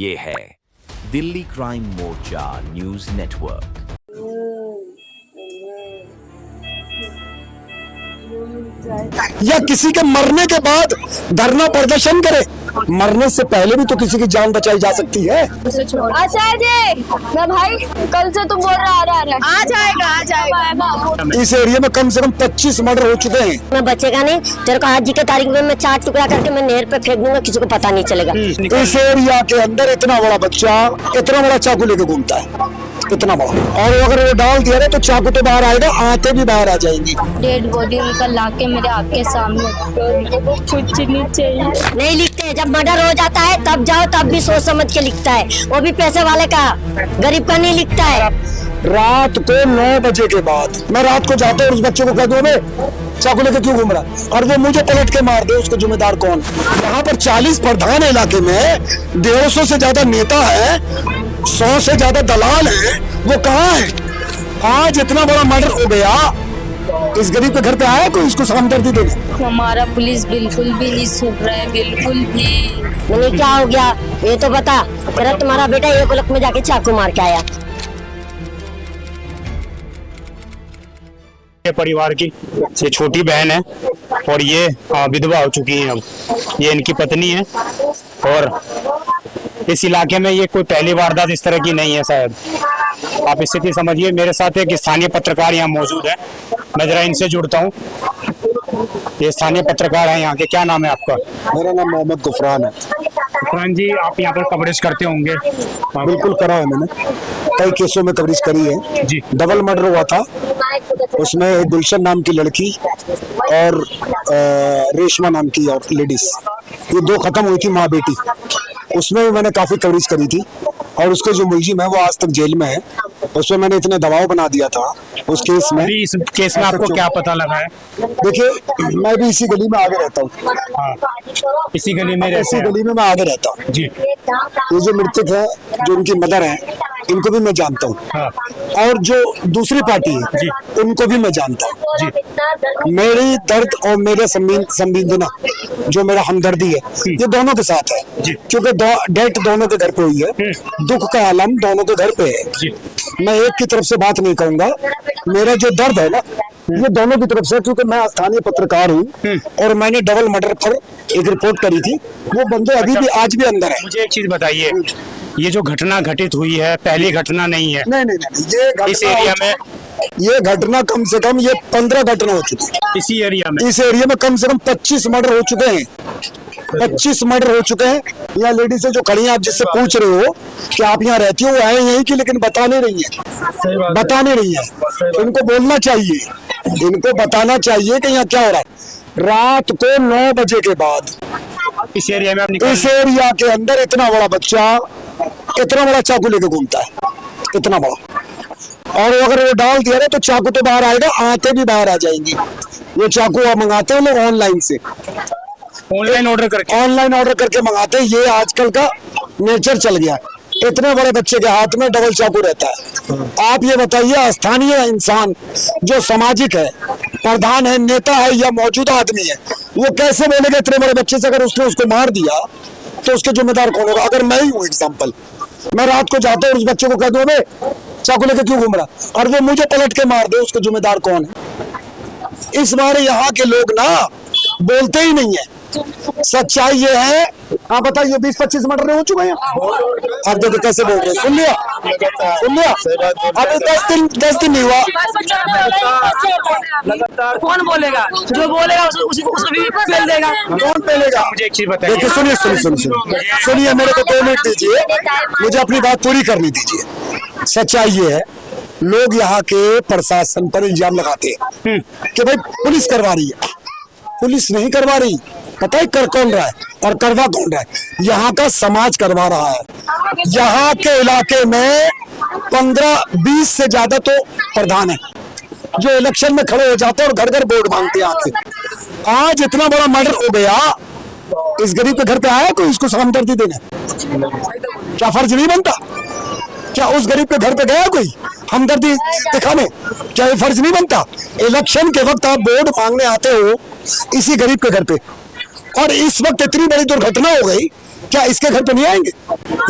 ये है दिल्ली क्राइम मोर्चा news network. या किसी के मरने के बाद धरना प्रदर्शन करे, मरने से पहले भी तो किसी की जान बचाई जा सकती है। आचार्य जी, मैं भाई कल से तुम बोल रहा आ जाएगा। इस एरिया में कम से कम 25 मर्डर हो चुके हैं। मैं बचेगा नहीं, तेरे को आज जी के तारीख में मैं 4 टुकड़ा करके मैं नहर पे फेंक दूंगा, किसी को पता नहीं चलेगा। इस एरिया के अंदर इतना बड़ा बच्चा इतना बड़ा चाकू लेके घूमता है, इतना बड़ा, और अगर वो डाल दिया ना तो चाकू तो बाहर आएगा, आंतें भी बाहर आ जाएंगी। डेड बॉडी उनका लाके मेरे आँख के सामने कुछ नहीं चाहिए। नहीं लिखते, जब मर्डर हो जाता है तब जाओ, तब भी सोच समझ के लिखता है, वो भी पैसे वाले का, गरीब का नहीं लिखता है। रात को 9 बजे के बाद मैं रात को जाता हूँ, उस बच्चे को कह दूं चाकू लेके क्यों घूम रहा, और वो मुझे पलट के मार दे, उसका जिम्मेदार कौन? यहाँ पर 40 प्रधान इलाके में 150 से ज्यादा नेता है, 100 से ज्यादा दलाल है, वो कहाँ है? आज इतना बड़ा मर्डर हो गया, इस गरीब के घर पे आया कोई इसको हमदर्दी देने? हमारा पुलिस बिल्कुल भी नहीं सुन रहा है, बिल्कुल भी नहीं। क्या हो गया ये तो बता, तेरा तुम्हारा बेटा एक गोलक में जाके चाकू मार के आया। परिवार की ये छोटी बहन है और ये विधवा हो चुकी है। अब ये इनकी पत्नी है और इस इलाके में ये कोई पहली वारदात इस तरह की नहीं है शायद। आप स्थिति समझिए। मेरे साथ एक स्थानीय पत्रकार यहाँ मौजूद है, मैं जरा इनसे जुड़ता हूँ। ये स्थानीय पत्रकार है यहाँ के, क्या नाम है आपका? मेरा नाम मोहम्मद गुफरान है। गुफरान जी, आप यहाँ पर कवरेज करते होंगे? बिल्कुल करा है मैंने, कई केसों में कवरेज करी है जी। डबल मर्डर हुआ था, उसमें गुलशन नाम की लड़की और रेशमा नाम की और लेडीज, ये 2 खत्म हुई थी माँ बेटी, उसमें भी मैंने काफी कवरेज करी थी। और उसके जो मुलजिम है वो आज तक जेल में है, उसमें मैंने इतने दबाव बना दिया था उस केस में। इस केस में आपको क्या पता लगा है? देखिए, मैं भी इसी गली में आगे रहता हूँ। हाँ, इसी गली में इसी गली में मैं आगे रहता हूँ जी। ये जो मृतक है, जो उनकी मदर है, इनको भी मैं जानता हूँ। हाँ। और जो दूसरी पार्टी है जी, उनको भी मैं जानता हूँ जी। मेरी दर्द और मेरे संवेदना, जो मेरा हमदर्दी है, ये दोनों के साथ है जी। क्योंकि डेथ दोनों के घर पे हुई है, दुख का आलम दोनों के घर पे है जी। मैं एक की तरफ से बात नहीं कहूंगा, मेरा जो दर्द है ना ये दोनों की तरफ से, क्योंकि मैं स्थानीय पत्रकार हूँ और मैंने डबल मर्डर पर एक रिपोर्ट करी थी। वो बंदे अभी भी आज भी अंदर है। मुझे एक चीज बताइए, ये जो घटना घटित हुई है पहली घटना नहीं है? नहीं, ये इस एरिया में ये घटना कम से कम ये 15 घटना हो चुकी है। इसी एरिया में इस एरिया में कम से कम 25 मर्डर हो चुके हैं। 25 मर्डर हो चुके हैं। यहाँ लेडीज जो खड़ी हैं, आप जिससे पूछ रहे हो कि आप यहाँ रहती हो, वो आए यहीं की, लेकिन बता नहीं रही है, बता नहीं रही है। इनको बोलना चाहिए, इनको बताना चाहिए कि यहाँ क्या हो रहा है। रात को 9 बजे के बाद इस एरिया में आप इस एरिया के अंदर इतना बड़ा बच्चा इतना बड़ा चाकू लेके घूमता है, इतना बड़ा, और अगर वो डाल दिया ना तो चाकू तो बाहर आएगा, आंतें भी बाहर आ जाएंगी। ये चाकू आप मंगाते हैं लोग ऑनलाइन से, ऑनलाइन ऑर्डर करके मंगाते हैं। ये आजकल का नेचर चल गया। इतने बड़े बच्चे के हाथ में डबल चाकू रहता है। आप ये बताइए, स्थानीय इंसान जो सामाजिक है, प्रधान है, नेता है या मौजूदा आदमी है, वो कैसे बोलेगा इतने बड़े बच्चे से? अगर उसने उसको मार दिया तो उसके जिम्मेदार कौन होगा? अगर मैं ही हूँ एग्जाम्पल, मैं रात को जाता हूँ, उस बच्चे को कह दूं चाकू लेके क्यों घूम रहा, और वो मुझे पलट के मार दे, उसका जिम्मेदार कौन है? इस बार यहाँ के लोग ना बोलते ही नहीं है। सच्चाई ये है। आप बताइए, 20-25 मर्डर हो चुके हैं। आप देखो कैसे बोल रहे हैं, सुन लिया? अभी 10 दिन नहीं हुआ। कौन बोलेगा? जो बोलेगा उसको भी फेल देगा। कौन पेलेगा? मुझे एक चीज बताइए। देखिए, सुनिए, मेरे को 2 मिनट दीजिए, मुझे अपनी बात पूरी करनी दीजिए। सच्चाई ये है, लोग यहाँ के प्रशासन पर इल्जाम लगाते हैं कि भाई पुलिस करवा रही है। पुलिस नहीं करवा रही, पता है कर कौन रहा है और करवा कौन रहा है? यहाँ का समाज करवा रहा है। यहाँ के इलाके में 15-20 से ज्यादा तो प्रधान है जो इलेक्शन में खड़े हो जाते हैं और घर घर वोट मांगते हैं आके। आज इतना बड़ा मर्डर हो गया, इस गरीब के घर पे आया कोई इसको हमदर्दी देने? क्या फर्ज नहीं बनता? क्या उस गरीब के घर पे गया कोई हमदर्दी दिखाने? क्या ये फर्ज नहीं बनता? इलेक्शन के वक्त आप वोट मांगने आते हो इसी गरीब के घर पे, और इस वक्त इतनी बड़ी दुर्घटना हो गई क्या इसके घर पे नहीं आएंगे?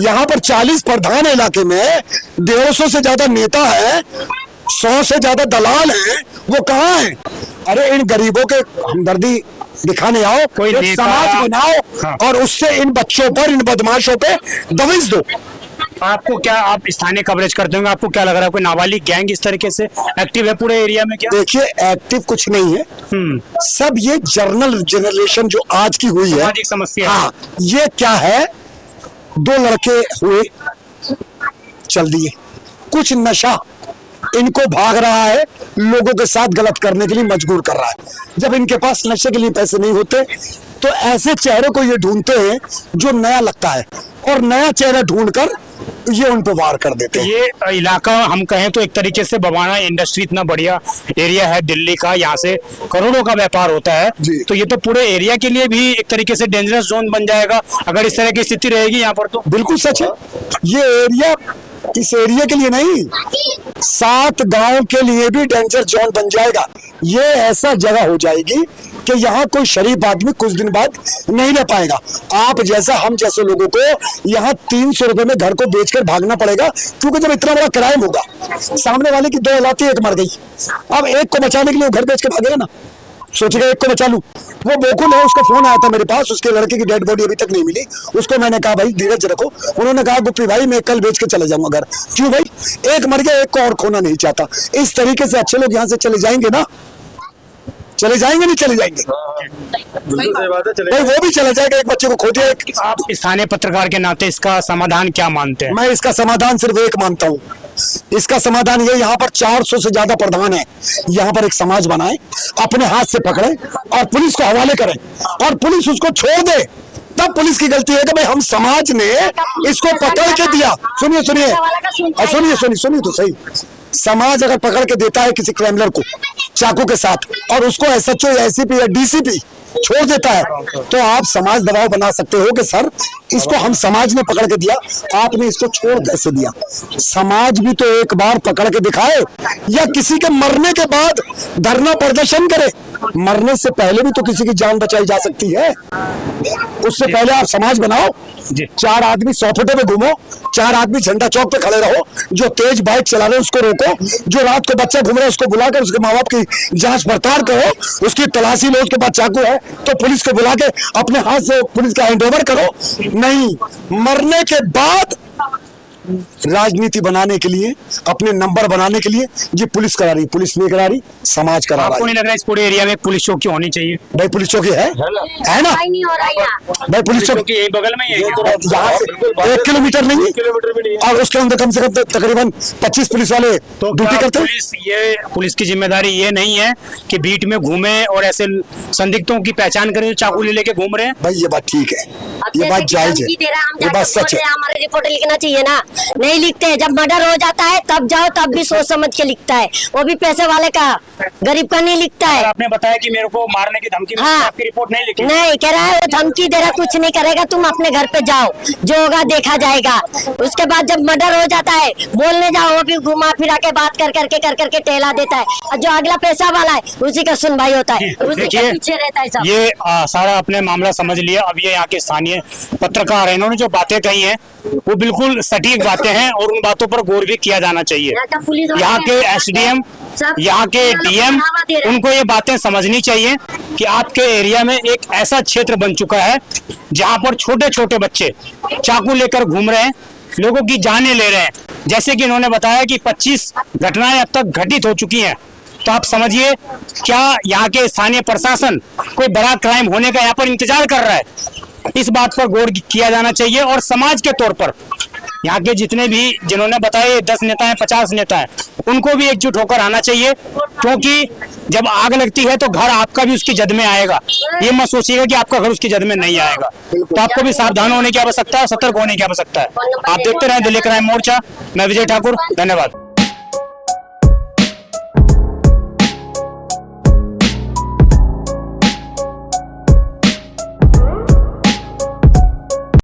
यहाँ पर 40 प्रधान है इलाके में, 150 से ज्यादा नेता है, 100 से ज्यादा दलाल हैं, वो कहाँ हैं? अरे इन गरीबों के हमदर्दी दिखाने आओ, कोई एक नेता- समाज बनाओ हाँ। और उससे इन बच्चों पर, इन बदमाशों पे दबिश दो। आपको क्या, आप स्थानीय कवरेज करते होंगे, आपको क्या लग रहा है कोई नाबालिग गैंग इस तरीके से एक्टिव है पूरे एरिया में क्या? देखिए एक्टिव कुछ नहीं है, सब ये जर्नल जनरेशन जो आज की हुई है, सामाजिक समस्या है। हाँ, ये क्या है, 2 लड़के हुए, चल दिए, कुछ नशा इनको भाग रहा है, लोगों के साथ गलत करने के लिए मजबूर कर रहा है। जब इनके पास नशे के लिए पैसे नहीं होते तो ऐसे चेहरे को ये ढूंढते हैं जो नया लगता है, और नया चेहरा ढूंढकर ये उन पे वार कर देते हैं। ये इलाका हम कहें तो एक तरीके से बवाना इंडस्ट्री इतना बढ़िया एरिया है दिल्ली का, यहाँ से करोड़ों का व्यापार होता है, जी। तो ये तो पूरे एरिया के लिए भी एक तरीके से डेंजरस जोन बन जाएगा अगर इस तरह की स्थिति रहेगी यहाँ पर। तो बिल्कुल सच है, ये एरिया इस एरिया के लिए नहीं, 7 गांव के लिए भी डेंजर जोन बन जाएगा। ये ऐसा जगह हो जाएगी कि यहाँ कोई शरीफ आदमी कुछ दिन बाद नहीं रह पाएगा। आप जैसा, हम जैसे लोगों को यहाँ 300 रुपए में घर को बेचकर भागना पड़ेगा, क्योंकि जब इतना बड़ा क्राइम होगा, सामने वाले की 2 औलातें, एक मर गई, अब एक को बचाने के लिए वो घर बेच के भागेगा ना, सोचेगा एक को बचा लूं। वो बोकुल है, उसका फोन आया था मेरे पास, उसके लड़के की डेड बॉडी अभी तक नहीं मिली। उसको मैंने कहा भाई धीरज रखो, उन्होंने कहा गुप्पी भाई मैं कल बेच के चले जाऊंगा घर। क्यों भाई, एक मर गया, एक को और खोना नहीं चाहता। इस तरीके से अच्छे लोग यहाँ से चले जाएंगे ना, चले जाएंगे नहीं चले जाएंगे भाई, वो भी चला जाएगा। एक बच्चे को खो दिया। आप स्थानीय पत्रकार के नाते इसका समाधान क्या मानते हैं? मैं इसका समाधान सिर्फ एक मानता हूँ, इसका समाधान ये, यहाँ पर 400 से ज्यादा प्रधान है, यहाँ पर एक समाज बनाए, अपने हाथ से पकड़े और पुलिस को हवाले करें, और पुलिस उसको छोड़ दे। तब पुलिस की गलती है कि भाई हम समाज ने इसको पकड़ के दिया। सुनिए सुनिए तो सही, समाज अगर पकड़ के देता है किसी क्रिमिनल को चाकू के साथ और उसको एसएचओ या एसीपी या डीसीपी छोड़ देता है, तो आप समाज दबाव बना सकते हो कि सर इसको हम समाज ने पकड़ के दिया, आपने इसको छोड़ कैसे दिया। समाज भी तो एक बार पकड़ के दिखाए, या किसी के मरने के बाद धरना प्रदर्शन करे। मरने से पहले भी तो किसी की जान बचाई जा सकती है, उससे पहले आप समाज बनाओ। 4 आदमी 100 फुटे पे घूमो, 4 आदमी झंडा चौक पे खड़े रहो, जो तेज बाइक चला रहे उसको रोको, जो रात को बच्चा घूम रहा है उसको बुलाकर उसके माँ बाप की जांच पड़ताल करो, उसकी तलाशी लो, उसके बाद चाकू है तो पुलिस को बुला के अपने हाथ से पुलिस का हैंडओवर करो। नहीं, मरने के बाद राजनीति बनाने के लिए, अपने नंबर बनाने के लिए जी पुलिस करा रही, पुलिस नहीं करा रही, समाज करा रहा आपको है। नहीं लग रहा है इस पूरे एरिया में एक पुलिस चौकी होनी चाहिए? भाई पुलिस चौकी है ना, नहीं हो रहा है यहाँ। भाई पुलिस चौकी यही बगल में ही है यहाँ से 1 किलोमीटर नहीं, और उसके अंदर कम से कम तकरीबन 25 पुलिस वाले तो ड्यूटी करते हैं। पुलिस की जिम्मेदारी ये नहीं है कि बीट में घूमे और ऐसे संदिग्धों की पहचान करें जो चाकू ले लेके घूम रहे हैं? भाई ये बात ठीक है, ये बात जायज है, ये बात सच है। हमारे रिपोर्ट लिखना चाहिए ना, नहीं लिखते हैं। जब मर्डर हो जाता है तब जाओ, तब भी सोच समझ के लिखता है, वो भी पैसे वाले का, गरीब का नहीं लिखता है। आपने बताया कि मेरे को मारने की धमकी, हाँ। आपकी रिपोर्ट नहीं लिखी? नहीं कह रहा है, वो धमकी दे रहा, कुछ नहीं करेगा, तुम अपने घर पे जाओ, जो होगा देखा जाएगा। उसके बाद जब मर्डर हो जाता है बोलने जाओ, वो भी घुमा फिरा के बात कर करके टहला देता है, और जो अगला पैसा वाला है उसी का सुनवाई होता है, उसी के पीछे रहता है सब। ये सारा अपने मामला समझ लिया। अब ये यहाँ के स्थानीय पत्रकार है, इन्होंने जो बातें कही हैं वो बिल्कुल सटीक बातें हैं और उन बातों पर गौर भी किया जाना चाहिए। यहाँ के एसडीएम, यहाँ के डीएम, उनको ये बातें समझनी चाहिए कि आपके एरिया में एक ऐसा क्षेत्र बन चुका है जहाँ पर छोटे छोटे बच्चे चाकू लेकर घूम रहे हैं, लोगों की जानें ले रहे हैं। जैसे कि इन्होंने बताया कि 25 घटनाएं अब तक घटित हो चुकी हैं, तो आप समझिए क्या यहाँ के स्थानीय प्रशासन कोई बड़ा क्राइम होने का यहाँ पर इंतजार कर रहा है? इस बात पर गौर किया जाना चाहिए। और समाज के तौर पर यहाँ के जितने भी, जिन्होंने बताया 10 नेता हैं, 50 नेता हैं, उनको भी एकजुट होकर आना चाहिए, क्योंकि जब आग लगती है तो घर आपका भी उसकी जद में आएगा। ये मत सोचिएगा कि आपका घर उसकी जद में नहीं आएगा, तो आपको भी सावधान होने की आवश्यकता है, सतर्क होने की आवश्यकता है। आप देखते रहें दिल्ली क्राइम मोर्चा। मैं विजय ठाकुर, धन्यवाद।